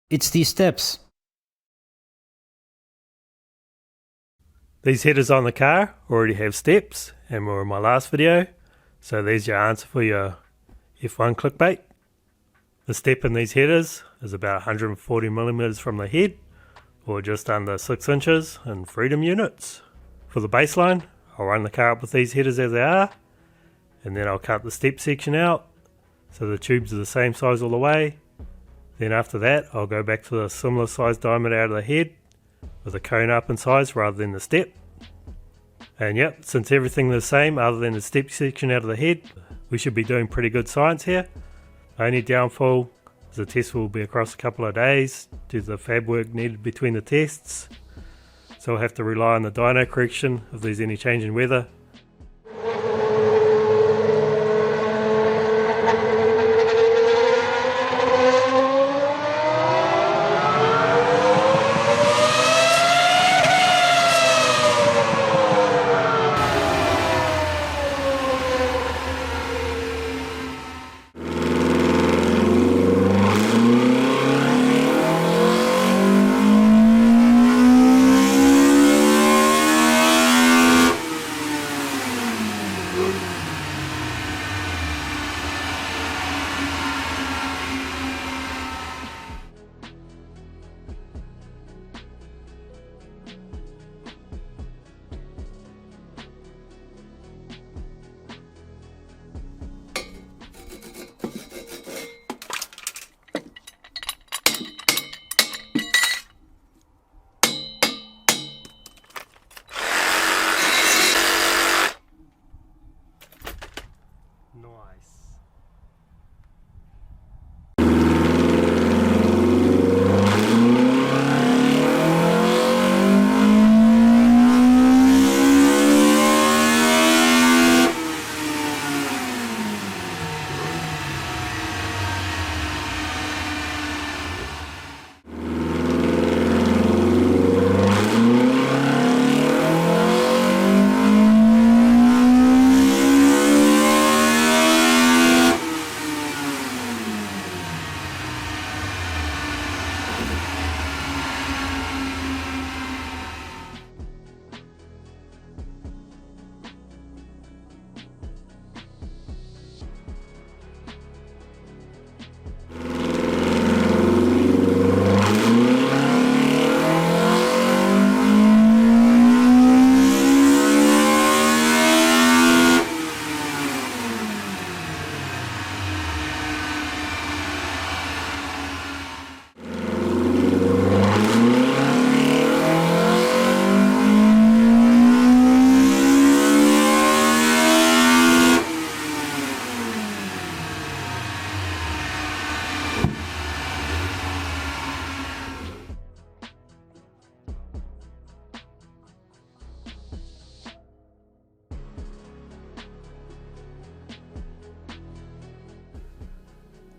It's these steps. These headers on the car already have steps and were in my last video, so there's your answer for your F1 clickbait. The step in these headers is about 140mm from the head, or just under 6 inches in freedom units. For the baseline, I'll run the car up with these headers as they are, and then I'll cut the step section out so the tubes are the same size all the way. Then after that, I'll go back to the similar size diameter out of the head with a cone up in size rather than the step. And yep, since everything is the same other than the step section out of the head, we should be doing pretty good science here. Only downfall is the test will be across a couple of days due to the fab work needed between the tests, so I'll have to rely on the dyno correction if there's any change in weather.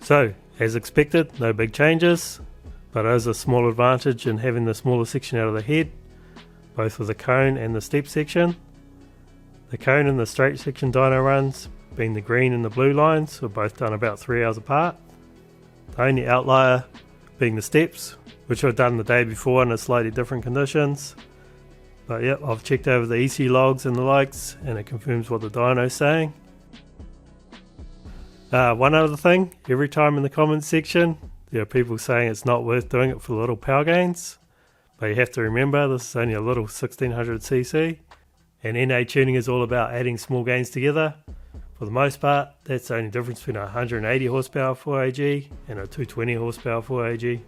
So, as expected, no big changes, but there is a small advantage in having the smaller section out of the head, both with the cone and the step section. The cone and the straight section dyno runs, being the green and the blue lines, were both done about 3 hours apart. The only outlier being the steps, which were done the day before under slightly different conditions. But yep, I've checked over the EC logs and the likes, and it confirms what the dyno is saying. One other thing, every time in the comments section there are people saying it's not worth doing it for the little power gains, but you have to remember this is only a little 1600cc, and NA tuning is all about adding small gains together. For the most part, that's the only difference between a 180 horsepower 4AG and a 220 horsepower 4AG.